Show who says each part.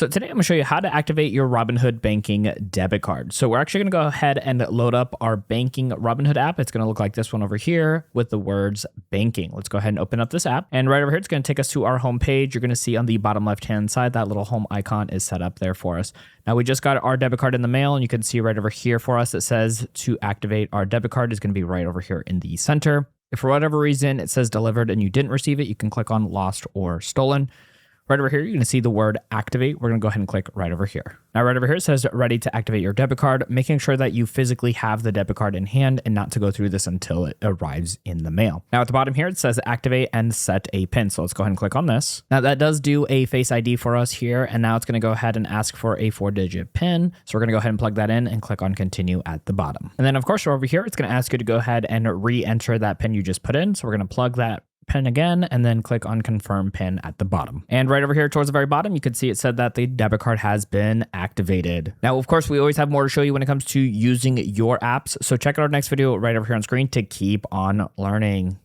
Speaker 1: So today I'm going to show you how to activate your Robinhood banking debit card. So we're actually going to go ahead and load up our banking Robinhood app. It's going to look like this one over here with the words banking. Let's go ahead and open up this app. And right over here, it's going to take us to our home page. You're going to see on the bottom left-hand side, that little home icon is set up there for us. Now we just got our debit card in the mail, and you can see right over here for us, it says to activate our debit card is going to be right over here in the center. If for whatever reason it says delivered and you didn't receive it, you can click on lost or stolen. Right over here, you're going to see the word activate. We're going to go ahead and click right over here. Now, right over here, it says ready to activate your debit card, making sure that you physically have the debit card in hand and not to go through this until it arrives in the mail. Now, at the bottom here, it says activate and set a PIN. So let's go ahead and click on this. Now, that does do a Face ID for us here. And now it's going to go ahead and ask for a 4-digit PIN. So we're going to go ahead and plug that in and click on continue at the bottom. And then, of course, over here, it's going to ask you to go ahead and re-enter that PIN you just put in. So we're going to plug that PIN again, and then click on confirm PIN at the bottom. And right over here towards the very bottom, you can see it said that the debit card has been activated. Now, of course, we always have more to show you when it comes to using your apps. So check out our next video right over here on screen to keep on learning.